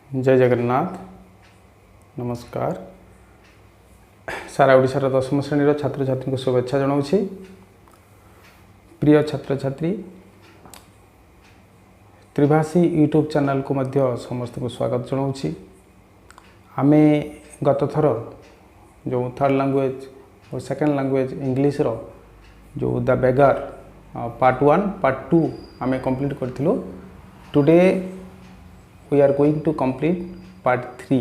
जय जगन्नाथ। नमस्कार। सारा ओडिशार 10म श्रेणी छात्र छात्री को शुभेच्छा जनाऊँगी। प्रिय छात्र छात्री, त्रिभाषी यूट्यूब चैनल को मध्य समस्त को स्वागत जनाऊँगी। आमे गत थर जो थर्ड लैंग्वेज और सेकेंड लैंग्वेज इंग्लिश रो जो द बेगर पार्ट 1 पार्ट 2 आमे कंप्लीट करथिलो। Today we are going to complete part 3।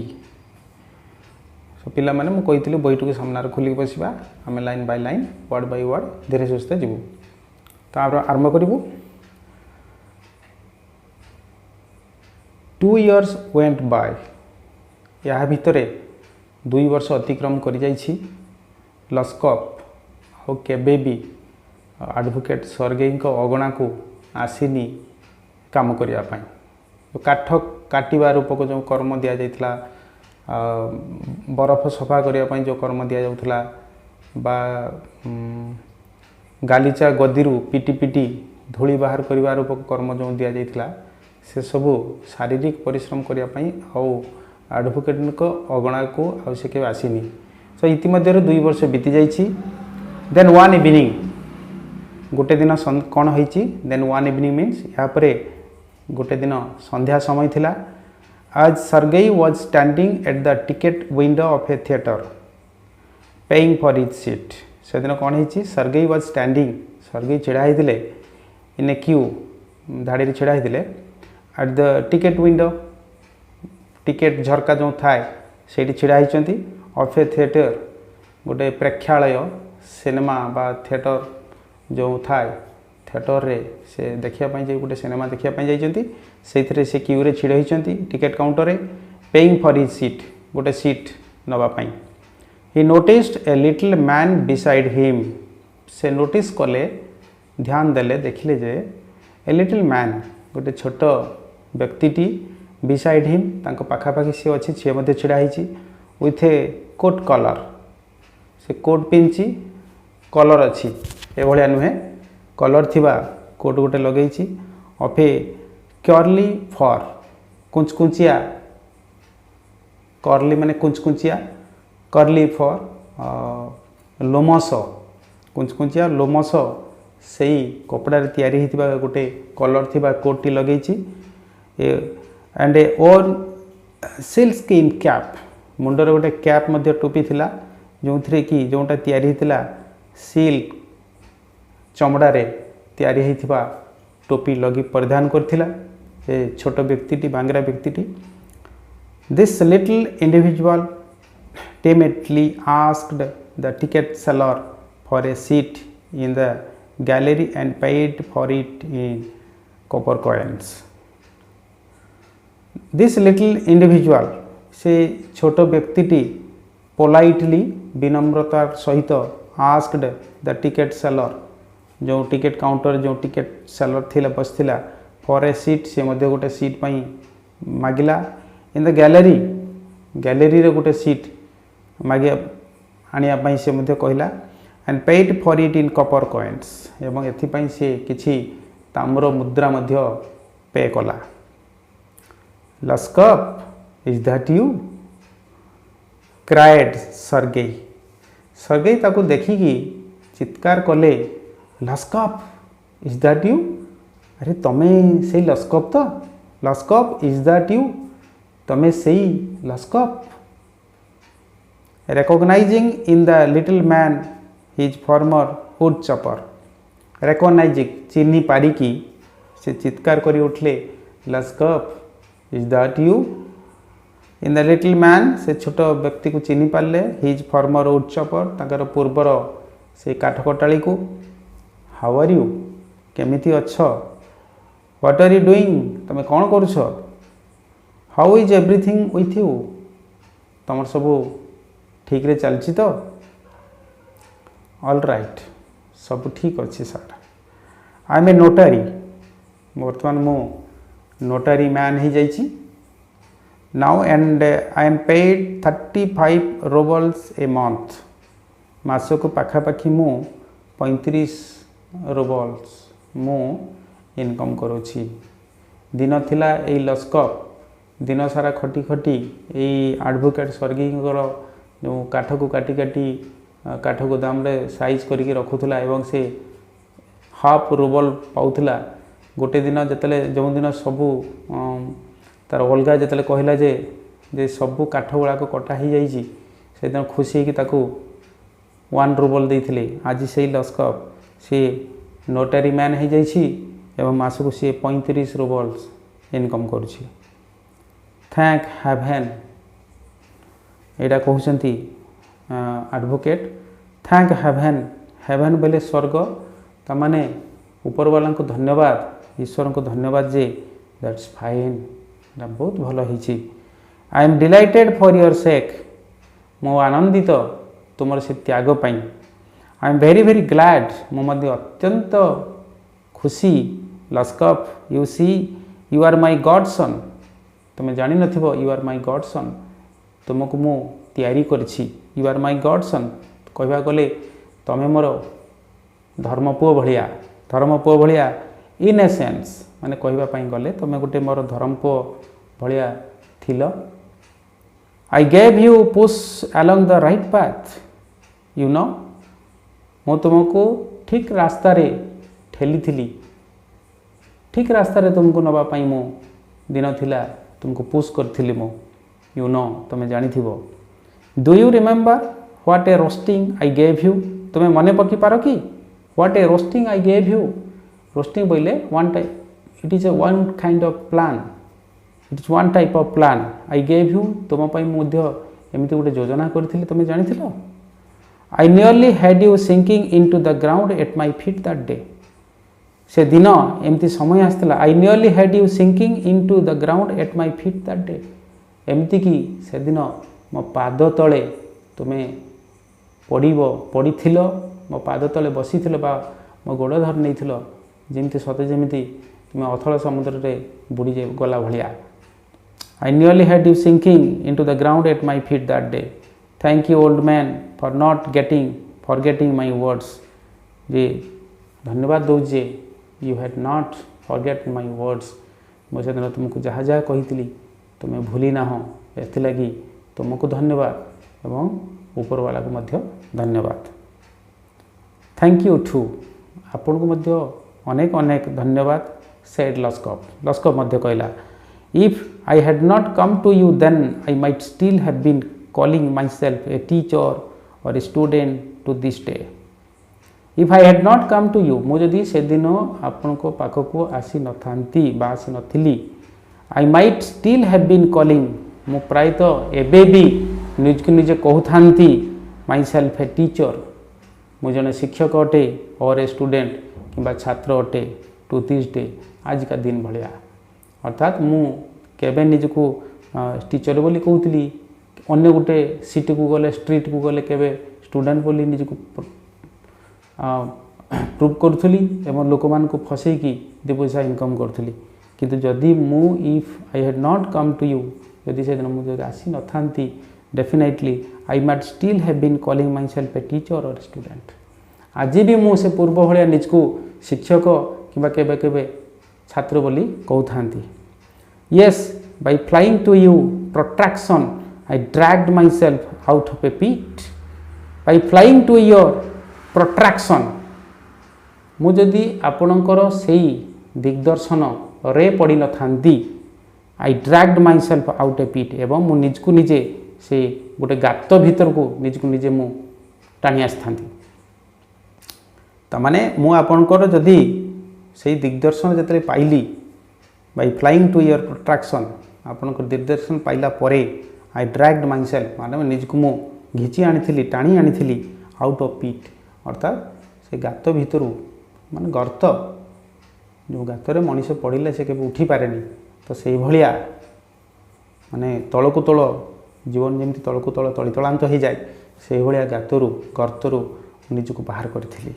So पिला माने मु कहितली बहिटू के सामने खोली बसिबा आमे line by line word by word धीरे सुस्ते जीवु। तो आरंभ करिवु। 2 years went by। या भितरे 2 वर्ष अतिक्रम करि जाइछि। लस्कप हो केबे भी एडवोकेट सर्गेई को अगणा को आसीनी काम करिया पई। काठ काटिबा रूपक जो कर्म दिया जाइथला, बरफ सफा करने जो कर्म दिया जाउथला, बा गालीचा गदीरू पिटी पिटी धूली बाहर करने रूपक कर्म जो दिया जाइथला, से सबू शारीरिक परिश्रम करने एडवोकेट को अगणा को आसे के आसीनी। सो इतिमध्य 2 वर्ष बीती जाइछि। देन वन इवनिंग गोटे दिन कौन होइछि। देन वन इवनिंग मीन्स यहाँ पर गोटे दिन संध्या समय थिला। आज Sergei was standing at the ticket window of a theatre paying for his seat. से दिन कौन होइछि, सर्गेई वाज स्टैंडिंग, सर्गेई छिड़ा होइथिले इन ए क्यू, धाड़ी छिड़ा होइथिले at the ticket window, ticket झरका जो थाए सेठी छिड़ा होइचंती। ऑफ ए थिएटर गोटे प्रेक्षालय सिनेमा बा थिएटर जो थाए, थिएटर रे से देखिया पई जे गोटे सिनेमा देखिया पई जाइचंती। सेथिरे से क्यू रे छिड़ा होइचंती टिकेट काउंटर रे पेइंग फॉर हिज सीट, गोटे सीट नबा पई। ही noticed a little man beside him. से नोटिस कले, ध्यान देले, देखिले जे ए लिटिल मैन गोटे छोट व्यक्तिटी बिसाइड हिम तांको पाखा पाखी से अछि, से मध्ये छिड़ा हिची विथ ए कोट कलर। से कोट पिंची कलर अछि ए भलिया नुहे, कलर थिबा कोट गोटे लगेछि। ऑफ ए कर्ली फॉर, कुंचकुंचिया, कर्ली माने कुंचकुंचिया, कर्ली फॉर लोमस, कुंचकुंचिया लोमस सेई कपड़ा रे तयारी हिथिबा गोटे कलर थिबा कोट टी लगेछि। And a worn silk skin cap, मुंडर गोटे कैप मध्ये टोपी थिला जो थरे कि जोटा तयारी हिथिला सिल्क चमड़ा रे तयारी हिथिबा टोपी लगी परिधान करथिला ए छोट व्यक्तिटी, बांगरा व्यक्तिटी। This little individual timidly asked the ticket seller for a seat in the gallery and paid for it in copper coins। This little individual, से छोट व्यक्तिटी पोलाइटली विनम्रतार सहित आस्क्ड द टिकेट सेलर, जो टिकेट काउंटर जो ticket seller थिला बसथिला for a seat, से मध्य गोटे seat पई मागिला। In the gallery, gallery रे गोटे सीट मागे आनिया पई से मध्य कहला। And paid for it in copper coins, एवं एथि पई से किछि ताम्र मुद्रा मध्य पे कला। Lushkov is that you, cried Sergei. Sergei ताको देखिकी चित्कार कले, लस्कप इज दैट यू, अरे तमे से लस्कप तो, लस्कप इज दैट यू, तमे से लस्कप। Recognizing in the little man his former wood chopper, recognizing चिन्ही पारिकी से चित्कार करी उठले, Lushkov is that you. In the little man, से छोट व्यक्ति को चिन्ही पारले, हिज फॉर्मर वुड चॉपर, ताकर पूर्वर से काठ कटाली को। हाउ आर यू, केमिति अच्छ। व्हाट आर यू डूइंग, तमे कौन करुछ। How is everything with you, तमर सबू ठीक रे चलछि तो। ऑल राइट, सब ठीक अच्छे सर। आई एम ए नोटारी, बर्तमान मु नोटारी मैन ही जाइछि now. And I am paid 35 roubles a month. मासको पाखापाखि मु 35 रूबल्स मु इनकम करुछि। दिन थिला ए लस्कप दिन सारा खटी खटी यही एडवोकेट स्वर्गीयर जो काठ को काटी काटी काठ गोदाम रे साइज करके रखुला एवं से हाफ रूबल पाउला गोटे दिन जिते जो दिन सबू तार अलग जिते कहला जे सबू काठ गुड़ाक कटा हो जाइए से दिन खुशी होगी 1 रूबल देते आज से लस्कप सी नोटारी मैन हो जाइए मासक सी 35 रूबल्स इनकम करुँच थैंक हेवेन एटा कहते एडवोकेट थैंक हेवेन हेवेन बोले स्वर्ग तमाने ऊपर वाला को धन्यवाद ईश्वर को धन्यवाद जे दैट्स फाइन बहुत भल होई I am delighted for your sake मो आनंदित तुमर से त्याग पाई I am very very glad मो अत्यंत खुशी Lushkov you see you are my godson तुम्हें जानी नथिबो you are my godson तुमको मु तैयारी करछि you are my godson कहवा गले तमें मोर धर्मपुओ भलिया इन ए सेंस माने कहवाई गले तुम्हें गोटे मोर धर्मपुओ भलिया थिल I gave you push along the right path you know मु तुमको ठीक रास्ता रे ठेली थिली ठीक रास्ता रे तुमको नवापाई मो दिन थिला तुमको पुश करथिली मो यू नो तुम्हें जानी थिबो do you remember what a roasting I gave you तुम्हें मने पकी पार कि what a roasting I gave you roasting बोले one type it is a one kind of plan it is one type of plan I gave you तुम एमती गोटे योजना करी तुम जानी I nearly had you sinking into the ground at my feet that day से दिन एमती समय आसला आई nearly had you sinking into the ground at my feet that day एमती कि से दिन मो पाद तले तुम्हें पड़ी मो पाद तले बसी बा मो गोड़ धर नहीं जमी सते जमी तुम्हें अथल समुद्र रे बुड़ी गला भलिया I nearly had you sinking into the ground at my feet that day thank you old man for not forgetting my words जे धन्यवाद दूजे you had not forget my words मुझे दिन तुमको जहाँ जहाँ कही तुम्हें भूली ना हो एथिलागी तुमको धन्यवाद एवं ऊपर वाला को मध्य धन्यवाद थैंक यू टू आपन को मध्य अनेक अनेक धन्यवाद सेड लस्कप मध्य कहला if I had not come to you then I might still have been calling myself a teacher और a student to this day if I had not come to you मुझे से दिन आपण को पाख को आसी नथांती बा आसी नथिली I might still have been calling मु प्रायतः एबे भी निज को निजे कहथांती माई सेल्फ ए टीचर मु जने शिक्षक अटे और ए स्टूडेंट किंबा छात्र अटे टू दिस डे आज का दिन भलिया अर्थात मु केबे निज को टीचर बोली कहूली अन्य गोटे सिटी को गले स्ट्रीट को गले केबे स्टूडेंट बोली निज को प्रूव करूली एवं लोक मान को फसैकी दि पैसा इनकम करूली किंतु जदि मु if I had not come to you जदि से दिन मुझे आसी न थांती definitely I might still have been calling myself a teacher और स्टूडेंट आज भी मु से पूर्व भाया निज को शिक्षक किंबा केबे केबे छात्र बोली कहथांती yes by flying to you protection I dragged myself out of a pit by flying to your protection मुझे आपणकर से दिग्दर्शन रे पड़ी न थांती I dragged myself out a pit एवं मु निज को निजे से गोटे गात भीतर को निज को निजे मु टाणी आसी तमाने मु आपणकर जदि से दिग्दर्शन जिते पाइली by flying to your protection आपणकर दिग्दर्शन पाइला परे आई ड्रैग्ड माई सेल्फ माने निज को मु घिची आनी टाणी आनी आउट ऑफ पिट अर्थात से गात भीतर माने गर्त जो गातर मनीष पड़े से केबे उठी पारेनी तो से भलिया माने तलकु तल जीवन जमी तलकु तल तलितलांत हो जाए से भलिया गातरू गर्तरू निज को बाहर करी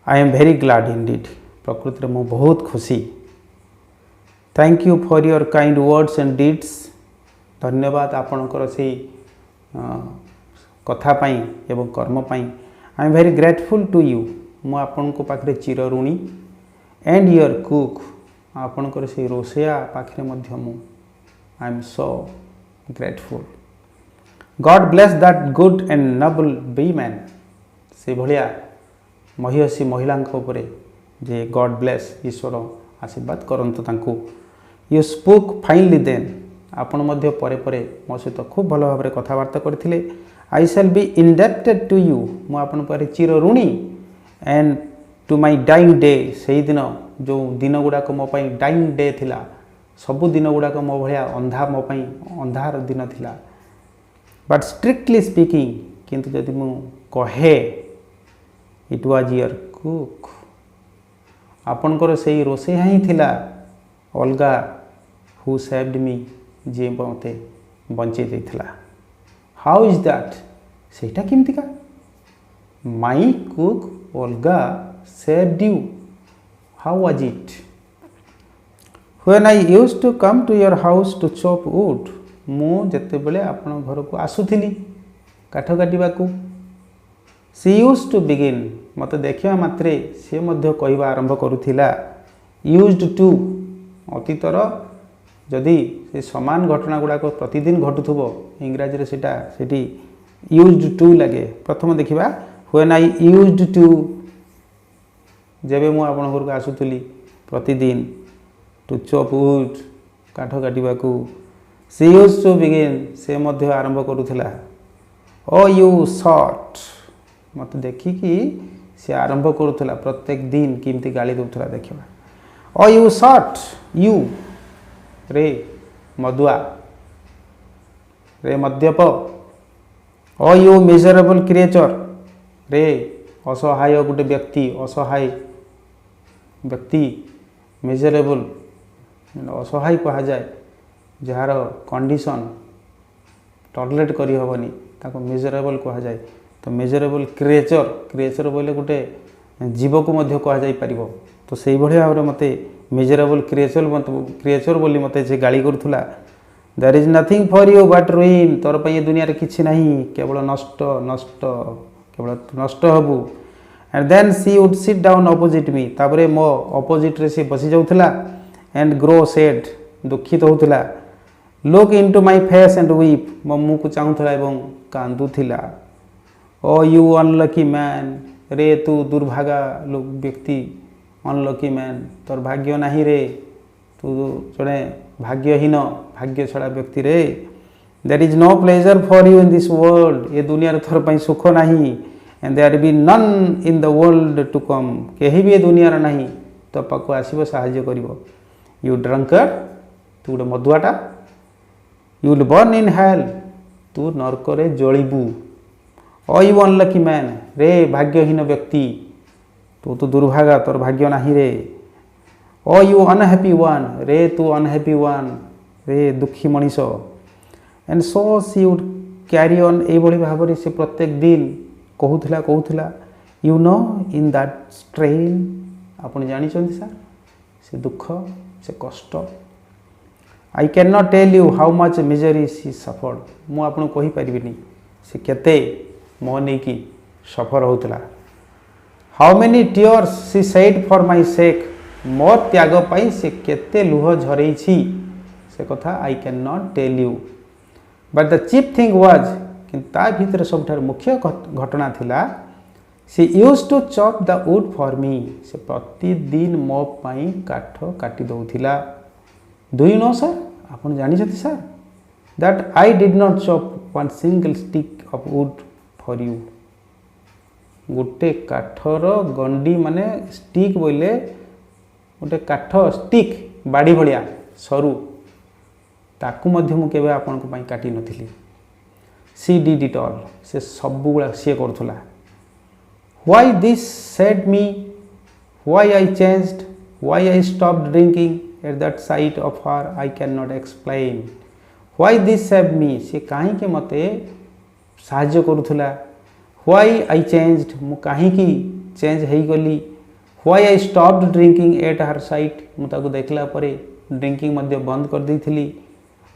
I am very glad indeed प्रकृति में बहुत खुशी thank you for your kind words and deeds धन्यवाद आपणकर से कथा पाई एवं कर्म पाई I am very grateful to you मु आपण को पाखरे चिर ऋणी एंड योर कुक आपणकर से रोषया पाखरे मध्य मु I am so grateful. God bless that good and noble women. से भलिया महिषी महिलांक उपरे जे गॉड ब्लेस ईश्वर आशीर्वाद करंतु तांकू. You spoke finally then. आपण मध्य परे परे मो सहित खूब भल भाव कथबार्ता करथिले. I shall be indebted to you. मु आपण पर चिर ऋणी. And to my dying day. सही दिन जो दिन गुड़ाक मो पई डाइंग डे थिला. सबु दिन गुड़ाक मो भलिया अंधा मो पई अंधार दिन थिला. बट स्ट्रिक्टली स्पीकिंग किंतु जदि मु कहे इट वाज योर कुक. आपणकर से रोसे ही थिला अलगा हु सेव्ड मी जे मते बंचे देथिला. How is that. सेटा केमतिका. माई कुक अलगा saved you. How was it. When I used to come to your house to chop wood. मु जेते बेले आपण घर को आसुथिली काठ काटिबाकू. She use to begin. मत देखिया मात्रे से मध्य कहवा आरंभ करुथिला. यूज्ड टू अतीतर जदि से समान घटना गुड़ाक प्रतिदिन घटुथबो इंग्राजी रे सेटा सेठी यूज्ड टू लगे. प्रथम देखिबा व्हेन आई यूज्ड टू. जेबे मु आपण घर को आसुथिली प्रतिदिन टू चॉप वुड काठ काटिबाकू. She use to begin. से मध्य आरंभ करुथिला. ओ यू शॉट. मत देखिकी से आरंभ करुथिला प्रत्येक दिन किमती गाली दउथला. देखिबा ओ यू शॉट. यू रे मदुआ रे मद्यप. ओ यू मिजरेबल क्रिएचर. रे असहाय गोटे व्यक्ति. असहाय व्यक्ति मिजरेबल असहाय कहा जाए जार कंडीशन टॉलरेट करी हबनी ताको मिजरेबल कहा जाए. तो मिजरेबल क्रिएचर. क्रिएचर बोले गोटे जीव को मध्य कहा जाई परिबो. तो सेही भली भाव रे मते मिजरेबल क्रिएचर बोली मते जे गाली करथुला. There is nothing for you but ruin. तोर पई ए दुनिया रे किछि नाही केवल नष्ट नष्ट केवल नष्ट हबु. And then she would sit down opposite me. तापरे मो ऑपोजिट रे से बसी जाउथला. And grow sad. दुखित होउथला. Look into my face and weep. मो मुह को चाहुथला एवं कांदुथिला. O you unlucky man. रे तू दुर्भागा लोक व्यक्ति. Unlucky man. तोर भाग्य नाही रे. तू जड़े भाग्यहीन भाग्य छड़ा व्यक्ति रे. There is no pleasure for you in this world. ए दुनिया रे तोर पई सुख नाही. And there be none in the world to come. केही भी ए दुनिया रे नाही तो पाको आसीबो सहाय्य करिवो. You drunkard. तू गोटे मधुआटा. You will burn in hell. तू नरक रे जळिबू. O you unlucky man. रे भाग्यहीन व्यक्ति. तू तो दुर्भागा तोर भाग्य नाही रे. O you unhappy one. रे तू अनहैप्पी वन. रे दुखी मनीष. And so she would carry on. ए बड़ी भाव से प्रत्येक दिन कहूला. You know in that strain. आपण जानी चंदी सर से दुख से कष्ट. I can not tell you how much misery she suffered. मु आपन कहि परिबिनी से केते मो नै की सफर होतला. How many tears she shed for my sake. मोर त्याग पाई से केते लुह झरई छी से कथा I can not tell you. But the chief thing was. किंतु ता भीतर सबठार मुख्य घटना थिला. She use to chop the wood for me. से प्रतिदिन मो पाई काठ काटी दउथिला. Do you know sir. आपन जानि छथि sir that I did not chop one single stick of would for you. गोटे काठर गंडी माने स्टिक बोले गोटे काठ स्टिक बाड़ी भलिया सरू ताकू मध्य मु केबे आपन को पई काटी नथिली. She did it all. से सब गुला सी करथुला. Why this said me. Why I changed. Why I stopped drinking. At that sight of her I can not explain. Why this said me. से काहे के मते साहाय्य करूथुला. Why I changed. मु काहे की चेंज हेई गली. Why I stopped drinking at her sight. मु ताको देखला परे ड्रिंकिंग मध्य बंद कर देइथिली.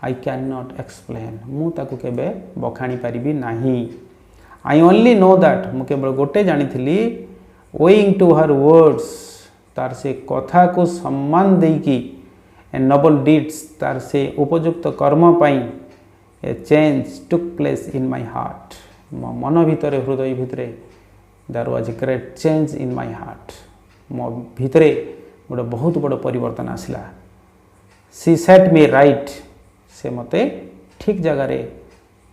I can not explain. मु ताको केबे बखाणी परिबी नाही. I only know that. मु केवल गोटे जानी थिली. Owing to her words. तार से कथा को सम्मान देकी एंड नोबल डीड्स तार से उपयुक्त कर्म पाई a change took place in my heart मो मन भितर हृदय भितर there was a great change in my heart मो भितर गोटे बहुत बड़ परिवर्तन आसला सी सेट मी राइट से मते ठीक जगह रे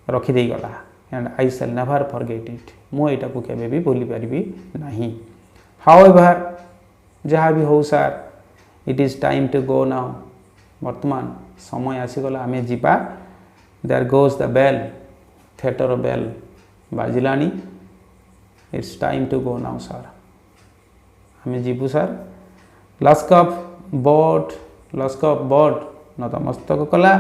रखी दे गला and I shell never forget it मु एटा को केबे भी भूली पारिबी नहीं हाउएवर जहाँ भी हो sir it is time to go now वर्तमान समय आसीगला आमे जीवा there goes the bell theatre bell बाजिलानी it's time to go now sir आमे जीवु सर लस्कफ बोर्ड नतमस्तक कला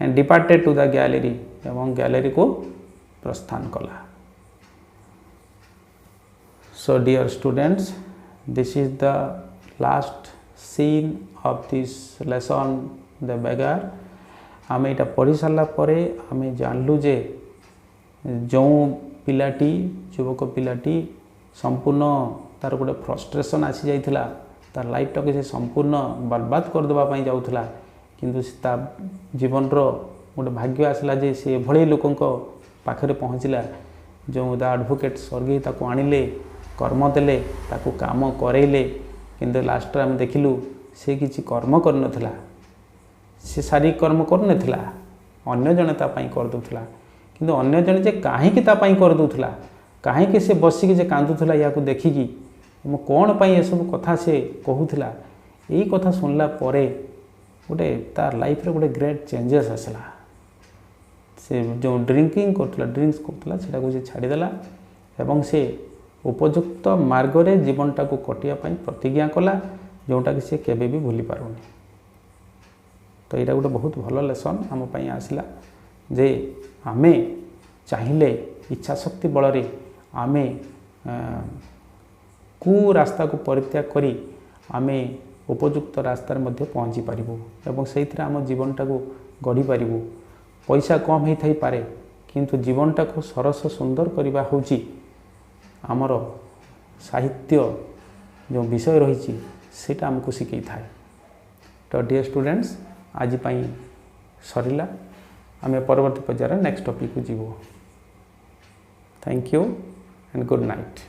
and departed to the gallery एवं गैलरी को प्रस्थान कला so dear students this is the last scene of this lesson the beggar आम यहाँ पढ़ी सारा पर आम जानलु जे जो पिलाटी युवक पिलाटी संपूर्ण तार गोटे फ्रस्ट्रेशन आसी जाइथिला तार लाइफ टाक से संपूर्ण बर्बाद करदेवाई जाऊला किंतु जीवन गोटे भाग्य आसला जे से भली लोकों पाखरे पहुँचला जो द एडवोकेट स्वर्गीय ताको आनिले कर्म देले ताको काम करेले किंतु लास्ट आम देखिलु से किसी कर्म करनथिला से शारीरिक कर्म करनथिला अन्य जने ता पई कर दोथला किंतु अन्य जने जे काहे ता पई कर दोथला काहे से बसिक जे कांदुथला या को देखिकी मो कौन पाई ये सब कथा से कहूला यही कथा सुनला परे गोटे तार लाइफ रे गोटे ग्रेट चेंजेस आसला से जो ड्रिंकिंग करतला ड्रिंक्स करतला सेटा को से छाड़ीदेला एवं से उपयुक्त मार्ग रे जीवनटा को कटिया पाई प्रतिज्ञा कला जोटा कि से केबे भी भूली पारुनी तो यहाँ गोटे बहुत भल लेसन आम पाई आसला जे आमे चाहिए इच्छा शक्ति बल रे आमे कु रास्ता को परित्याग करी आमे उपयुक्त रास्तार मध्य पहुँची पारिबु एवं से आम जीवनटा को गढ़ी पारिबु पैसा कम ही थाई पारे किंतु जीवनटा को सरस सुंदर करबा होची आमर साहित्य जो विषय रही सेटा हमको शिखई थाए तो डियर स्टूडेंट्स आज पाई सरिला आम परवर्ती पर्यायर नेक्स्ट टॉपिक को जीवो thank you and good night.